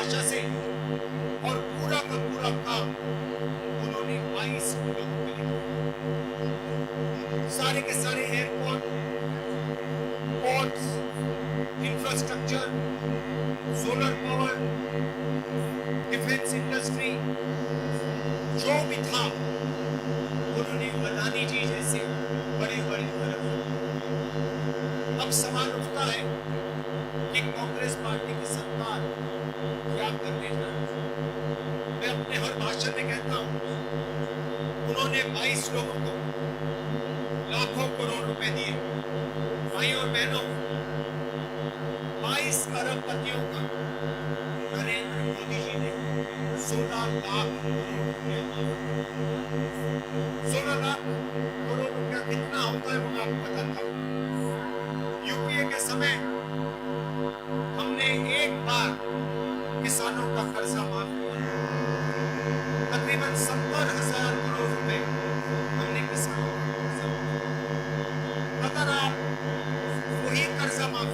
भाषा से, और पूरा का पूरा काम उन्होंने 22 लोगों पे लिखा। सारे के सारे airport, ports, infrastructure, solar power, defence industry, जो भी था उन्होंने अदानी जी जैसे बड़े बड़े तरफ। अब सवाल उठता है कि कांग्रेस पार्टी की सरकार क्या करने जा रही है। मैं अपने हर भाषण में कहता हूं, उन्होंने 22 लोगों को लाखों करोड़ रुपए दिए। भाइयों और बहनों, 22 अरबपतियों का नरेंद्र मोदी जी ने 16 लाख करोड़ रुपया दिया। 16 लाख करोड़ रुपया कितना होता है वो मैं आपको बताता हूं। यूपीए के समय हमने एक बार किसानों का कर्जा माफ किया। तकरीबन 70,000 करोड़ रुपए हमने किसानों का कर्जा माफ किया। अगर आप वही कर्जा माफ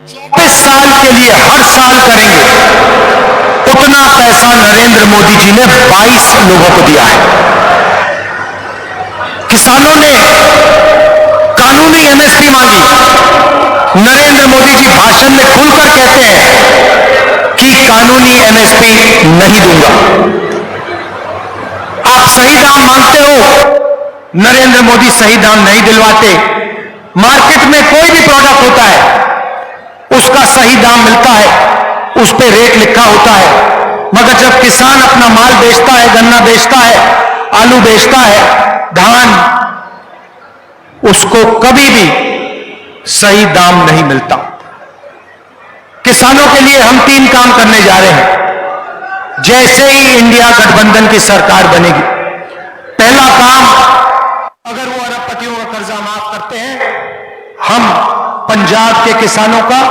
24 साल के लिए हर साल करेंगे, उतना पैसा नरेंद्र मोदी जी ने 22 लोगों को दिया है। किसानों ने कानूनी एमएसपी मांगी। नरेंद्र मोदी जी भाषण में खुलकर कहते हैं कि कानूनी एमएसपी नहीं दूंगा। आप सही दाम मांगते हो, नरेंद्र मोदी सही दाम नहीं दिलवाते। मार्केट में कोई भी प्रोडक्ट होता है, उसका सही दाम मिलता है, उस पे रेट लिखा होता है, मगर जब किसान अपना माल बेचता है, गन्ना बेचता है, आलू बेचता है, धान, उसको कभी भी सही दाम नहीं मिलता। किसानों के लिए हम 3 काम करने जा रहे हैं जैसे ही इंडिया गठबंधन की सरकार बनेगी। पहला काम, अगर वो अरबपतियों का कर्जा माफ करते हैं, हम पंजाब के किसानों का,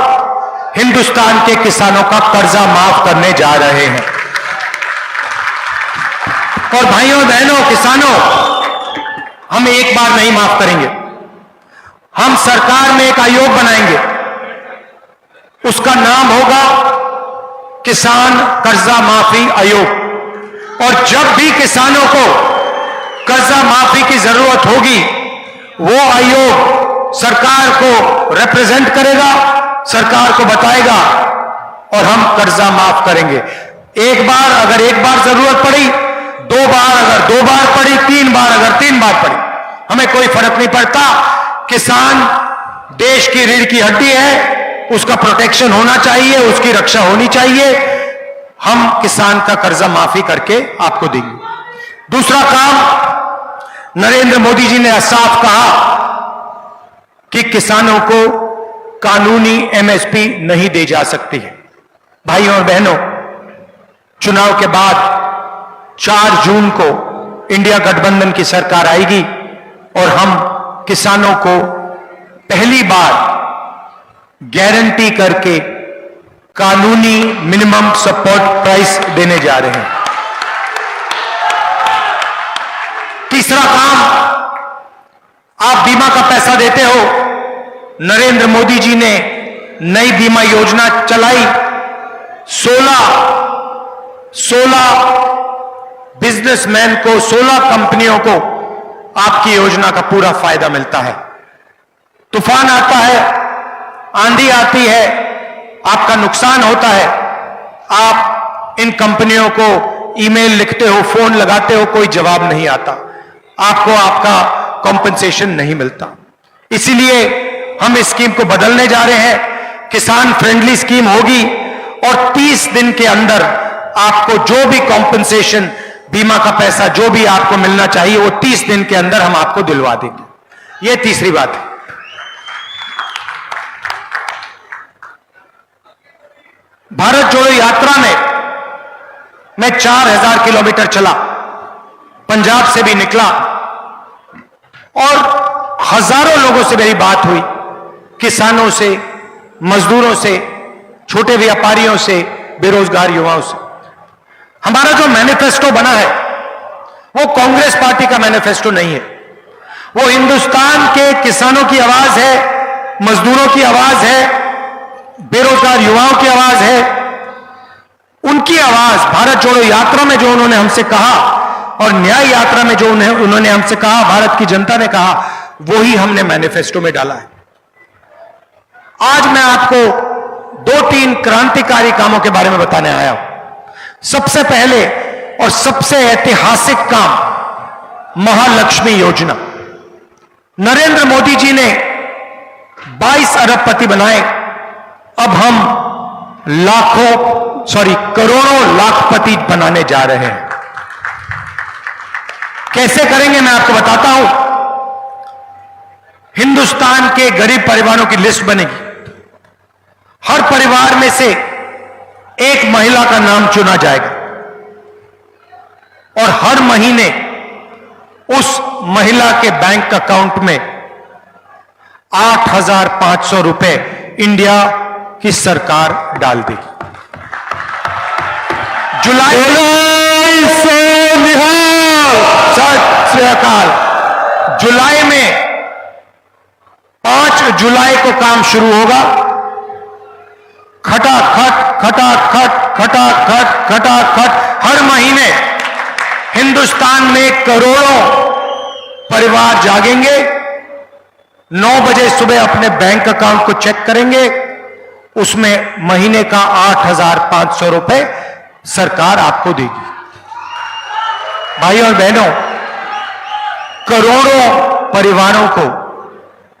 हिंदुस्तान के किसानों का कर्जा माफ करने जा रहे हैं। और भाइयों बहनों किसानों, हम एक बार नहीं माफ करेंगे। हम सरकार में एक आयोग बनाएंगे, उसका नाम होगा किसान कर्जा माफी आयोग। और जब भी किसानों को कर्जा माफी की जरूरत होगी, वो आयोग सरकार को रिप्रेजेंट करेगा, सरकार को बताएगा और हम कर्जा माफ करेंगे। एक बार अगर एक बार जरूरत पड़ी, 2 बार अगर 2 बार पड़ी, 3 बार अगर 3 बार पड़ी, हमें कोई फर्क नहीं पड़ता। किसान देश की रीढ़ की हड्डी है, उसका प्रोटेक्शन होना चाहिए, उसकी रक्षा होनी चाहिए। हम किसान का कर्जा माफी करके आपको देंगे। दूसरा काम, नरेंद्र मोदी जी ने साफ कहा कि किसानों को कानूनी एमएसपी नहीं दी जा सकती है। भाइयों और बहनों, चुनाव के बाद 4 जून को इंडिया गठबंधन की सरकार आएगी और हम किसानों को पहली बार गारंटी करके कानूनी मिनिमम सपोर्ट प्राइस देने जा रहे हैं। तीसरा काम, आप बीमा का पैसा देते हो। नरेंद्र मोदी जी ने नई बीमा योजना चलाई। 16 बिजनेसमैन को, 16 कंपनियों को आपकी योजना का पूरा फायदा मिलता है। तूफान आता है, आंधी आती है, आपका नुकसान होता है, आप इन कंपनियों को ईमेल लिखते हो, फोन लगाते हो, कोई जवाब नहीं आता, आपको आपका कॉम्पेंसेशन नहीं मिलता। इसीलिए हम इस स्कीम को बदलने जा रहे हैं। किसान फ्रेंडली स्कीम होगी और 30 दिन के अंदर आपको जो भी कॉम्पेंसेशन, बीमा का पैसा जो भी आपको मिलना चाहिए, वो 30 दिन के अंदर हम आपको दिलवा देंगे। ये तीसरी बात है। भारत जोड़ो यात्रा में मैं 4000 किलोमीटर चला, पंजाब से भी निकला और हजारों लोगों से मेरी बात हुई, किसानों से, मजदूरों से, छोटे व्यापारियों से, बेरोजगार युवाओं से। हमारा जो मैनिफेस्टो बना है वो कांग्रेस पार्टी का मैनिफेस्टो नहीं है, वो हिंदुस्तान के किसानों की आवाज है, मजदूरों की आवाज है, बेरोजगार युवाओं की आवाज है, भारत जोड़ो यात्रा में जो उन्होंने हमसे कहा और न्याय यात्रा में जो उन्होंने हमसे कहा, भारत की जनता ने कहा, वो ही हमने मैनिफेस्टो में डाला है। आज मैं आपको 2-3 क्रांतिकारी कामों के बारे में बताने आया हूं। सबसे पहले और सबसे ऐतिहासिक काम महालक्ष्मी योजना। नरेंद्र मोदी जी ने 22 अरबपति बनाए, अब हम करोड़ों लाखपति बनाने जा रहे हैं। कैसे करेंगे मैं आपको बताता हूं। हिंदुस्तान के गरीब परिवारों की लिस्ट बनेगी, हर परिवार में से एक महिला का नाम चुना जाएगा और हर महीने उस महिला के बैंक अकाउंट में 8,500 रुपए इंडिया की सरकार डाल देगी। जुलाई में 5 जुलाई को काम शुरू होगा। खटाखट खटाखट खटाखट खटाखट हर महीने हिंदुस्तान में करोड़ों परिवार जागेंगे, 9 बजे सुबह अपने बैंक अकाउंट को चेक करेंगे, उसमें महीने का 8,500 रुपए सरकार आपको देगी। भाइयों और बहनों, करोड़ों परिवारों को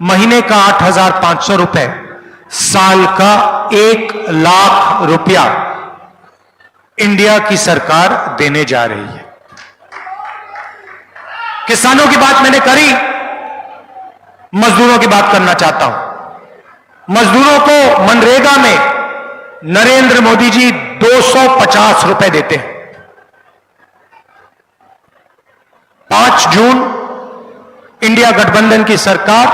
महीने का 8,500 रुपए, साल का 1 लाख रुपया इंडिया की सरकार देने जा रही है। किसानों की बात मैंने करी, मजदूरों की बात करना चाहता हूं। मजदूरों को मनरेगा में नरेंद्र मोदी जी 250 रुपए देते हैं। 5 जून इंडिया गठबंधन की सरकार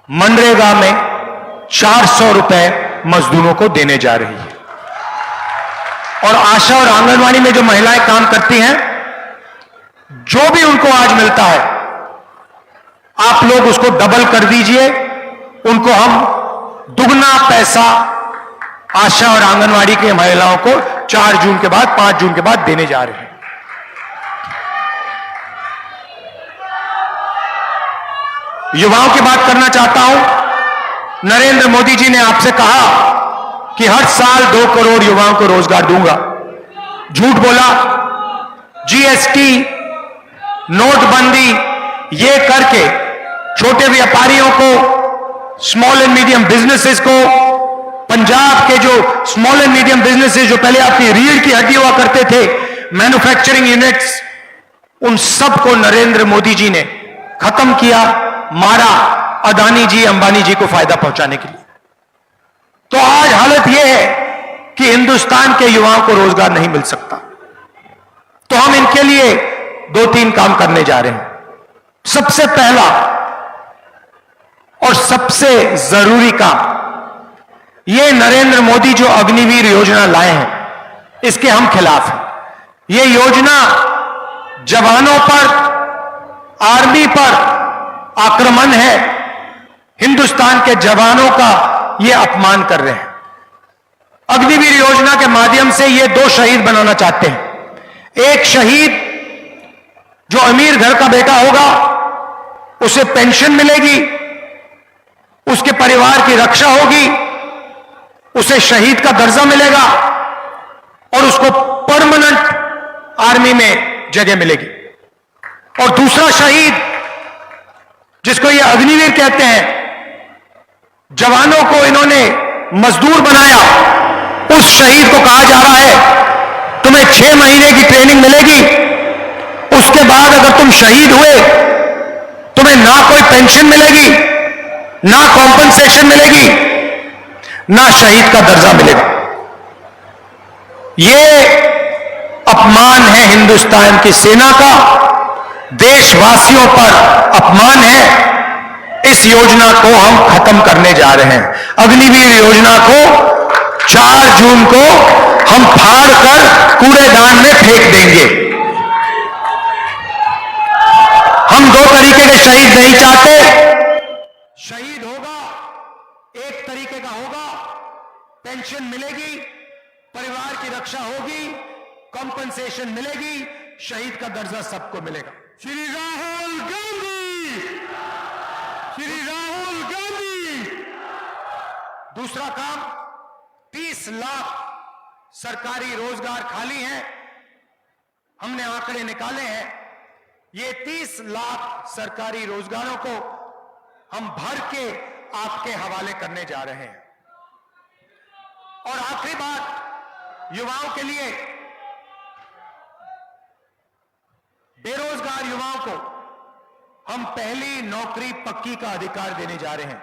मनरेगा में 400 रुपए मजदूरों को देने जा रही है। और आशा और आंगनवाड़ी में जो महिलाएं काम करती हैं, जो भी उनको आज मिलता है, आप लोग उसको डबल कर दीजिए। उनको हम दुगना पैसा आशा और आंगनवाड़ी की महिलाओं को 4 जून के बाद, 5 जून के बाद देने जा रहे हैं। युवाओं की बात करना चाहता हूं। नरेंद्र मोदी जी ने आपसे कहा कि हर साल 2 करोड़ युवाओं को रोजगार दूंगा। झूठ बोला। जीएसटी, नोटबंदी, ये करके छोटे व्यापारियों को, स्मॉल एंड मीडियम बिजनेसेस को, पंजाब के जो स्मॉल एंड मीडियम बिजनेसेस जो पहले आपकी रीढ़ की हड्डी हुआ करते थे, मैन्युफैक्चरिंग यूनिट्स, उन सबको नरेंद्र मोदी जी ने खत्म किया, मारा, अदानी जी, अंबानी जी को फायदा पहुंचाने के लिए। तो आज हालत यह है कि हिंदुस्तान के युवाओं को रोजगार नहीं मिल सकता। तो हम इनके लिए 2-3 काम करने जा रहे हैं। सबसे पहला और सबसे जरूरी काम, ये नरेंद्र मोदी जो अग्निवीर योजना लाए हैं, इसके हम खिलाफ हैं। ये योजना जवानों पर, आर्मी पर आक्रमण है। हिंदुस्तान के जवानों का ये अपमान कर रहे हैं। अग्निवीर योजना के माध्यम से ये 2 शहीद बनाना चाहते हैं। एक शहीद जो अमीर घर का बेटा होगा, उसे पेंशन मिलेगी, उसके परिवार की रक्षा होगी, उसे शहीद का दर्जा मिलेगा और उसको परमानेंट आर्मी में जगह मिलेगी। और दूसरा शहीद, जिसको ये अग्निवीर कहते हैं, जवानों को इन्होंने मजदूर बनाया, उस शहीद को कहा जा रहा है तुम्हें 6 महीने की ट्रेनिंग मिलेगी, उसके बाद अगर तुम शहीद हुए तुम्हें ना कोई पेंशन मिलेगी, ना कॉम्पनसेशन मिलेगी, ना शहीद का दर्जा मिलेगा। यह अपमान है हिंदुस्तान की सेना का, देशवासियों पर अपमान है। इस योजना को हम खत्म करने जा रहे हैं। अग्निवीर योजना को 4 जून को हम फाड़ कर कूड़ेदान में फेंक देंगे। हम 2 तरीके के शहीद नहीं चाहते। शहीद होगा, एक तरीके का होगा, पेंशन मिलेगी, परिवार की रक्षा होगी, कॉम्पनसेशन मिलेगी, शहीद का दर्जा सबको मिलेगा। श्री राहुल गांधी, श्री राहुल गांधी। दूसरा काम, 30 लाख सरकारी रोजगार खाली हैं, हमने आंकड़े निकाले हैं। ये 30 लाख सरकारी रोजगारों को हम भर के आपके हवाले करने जा रहे हैं। और आखिरी बात, युवाओं के लिए, बेरोजगार युवाओं को हम पहली नौकरी पक्की का अधिकार देने जा रहे हैं।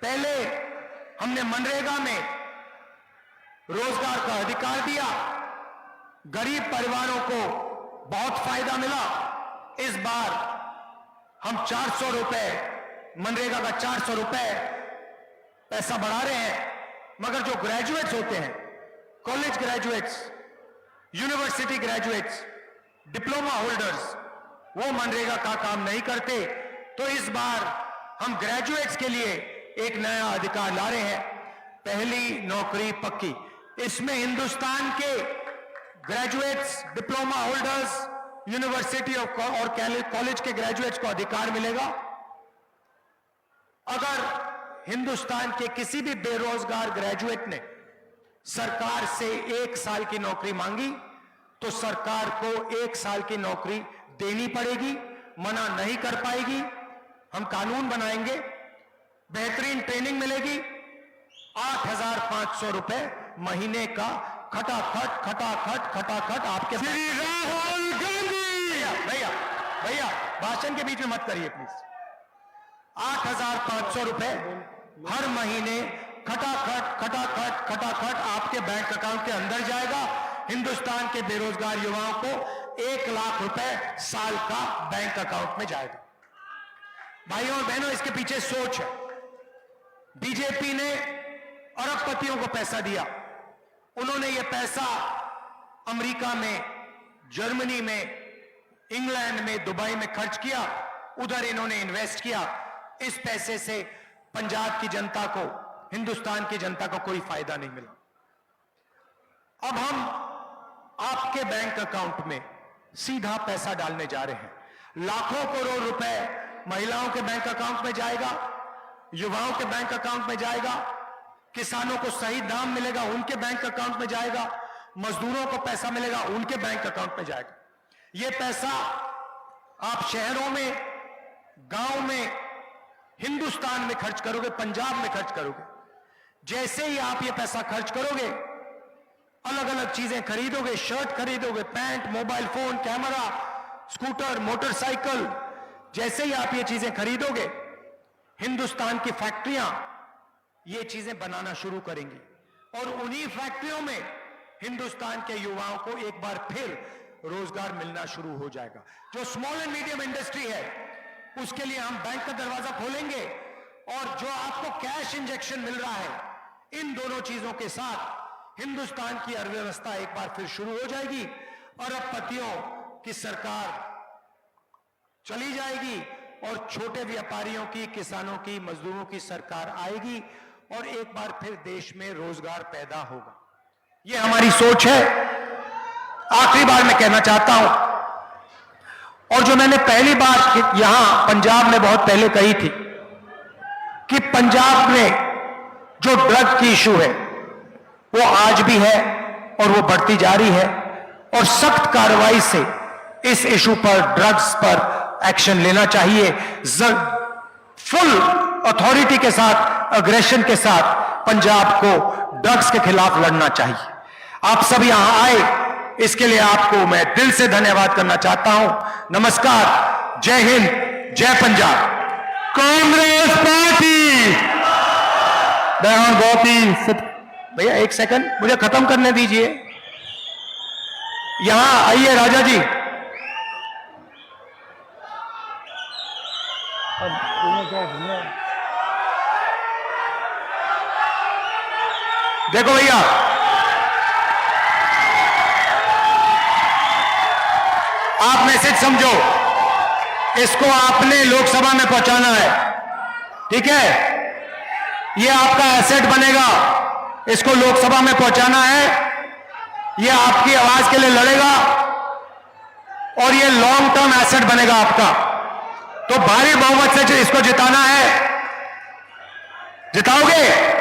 पहले हमने मनरेगा में रोजगार का अधिकार दिया, गरीब परिवारों को बहुत फायदा मिला। इस बार हम 400 रुपए, मनरेगा का 400 रुपए पैसा बढ़ा रहे हैं। मगर जो ग्रेजुएट्स होते हैं, college graduates, university graduates, diploma holders, वो मनरेगा का काम नहीं करते। तो इस बार हम ग्रेजुएट्स के लिए एक नया अधिकार ला रहे हैं, पहली नौकरी पक्की। इसमें हिंदुस्तान के ग्रेजुएट्स, डिप्लोमा होल्डर्स, यूनिवर्सिटी और कॉलेज के ग्रेजुएट्स को अधिकार मिलेगा। अगर हिंदुस्तान के किसी भी बेरोजगार ग्रेजुएट ने सरकार से 1 साल की नौकरी मांगी तो सरकार को 1 साल की नौकरी देनी पड़ेगी, मना नहीं कर पाएगी। हम कानून बनाएंगे, बेहतरीन ट्रेनिंग मिलेगी, 8,500 रुपए महीने का खटाखट खटाखट खटाखट आपके। श्री राहुल गांधी। भैया भैया भाषण के बीच में मत करिए प्लीज। 8,500 रुपए हर महीने खटाखट खटाखट खटाखट आपके बैंक अकाउंट के अंदर जाएगा। हिंदुस्तान के बेरोजगार युवाओं को 1 लाख रुपए साल का बैंक अकाउंट में जाएगा। भाइयों और बहनों, इसके पीछे सोच है। बीजेपी ने अरबपतियों को पैसा दिया, उन्होंने यह पैसा अमेरिका में, जर्मनी में, इंग्लैंड में, दुबई में खर्च किया, उधर इन्होंने इन्वेस्ट किया। इस पैसे से पंजाब की जनता को, हिंदुस्तान की जनता को कोई फायदा नहीं मिला। अब हम आपके बैंक अकाउंट में सीधा पैसा डालने जा रहे हैं। लाखों करोड़ रुपए महिलाओं के बैंक अकाउंट में जाएगा, युवाओं के बैंक अकाउंट में जाएगा, किसानों को सही दाम मिलेगा, उनके बैंक अकाउंट में जाएगा, मजदूरों को पैसा मिलेगा, उनके बैंक अकाउंट में जाएगा। यह पैसा आप शहरों में, गांव में, हिंदुस्तान में खर्च करोगे, पंजाब में खर्च करोगे। जैसे ही आप ये पैसा खर्च करोगे, अलग अलग चीजें खरीदोगे, शर्ट खरीदोगे, pant, mobile phone, camera, scooter, motorcycle, जैसे ही आप ये चीजें खरीदोगे, हिंदुस्तान की फैक्ट्रियां ये चीजें बनाना शुरू करेंगी और उन्हीं फैक्ट्रियों में हिंदुस्तान के युवाओं को एक बार फिर रोजगार मिलना शुरू हो जाएगा। जो स्मॉल एंड मीडियम इंडस्ट्री है, उसके लिए हम बैंक का दरवाजा खोलेंगे और जो आपको कैश इंजेक्शन मिल रहा है, इन दोनों चीजों के साथ हिंदुस्तान की अर्थव्यवस्था एक बार फिर शुरू हो जाएगी। अरबपतियों की सरकार चली जाएगी और छोटे व्यापारियों की, किसानों की, मजदूरों की सरकार आएगी और एक बार फिर देश में रोजगार पैदा होगा। यह हमारी सोच है। आखिरी बार मैं कहना चाहता हूं, और जो मैंने पहली बार यहां पंजाब में बहुत पहले कही थी कि पंजाब में जो ड्रग की इशू है वो आज भी है और वो बढ़ती जा रही है, और सख्त कार्रवाई से इस इशू पर, ड्रग्स पर एक्शन लेना चाहिए। फुल अथॉरिटी के साथ, अग्रेशन के साथ पंजाब को ड्रग्स के खिलाफ लड़ना चाहिए। आप सब यहां आए, इसके लिए आपको मैं दिल से धन्यवाद करना चाहता हूं। नमस्कार, जय हिंद, जय पंजाब। कांग्रेस पार्टी। बहुत ही भैया, एक सेकंड मुझे खत्म करने दीजिए। यहां आइए राजा जी। देखो भैया, आप मैसेज समझो, इसको आपने लोकसभा में पहुंचाना है, ठीक है? ये आपका एसेट बनेगा, इसको लोकसभा में पहुंचाना है ये आपकी आवाज के लिए लड़ेगा और ये लॉन्ग टर्म एसेट बनेगा आपका। तो भारी बहुमत से इसको जिताना है। जिताओगे?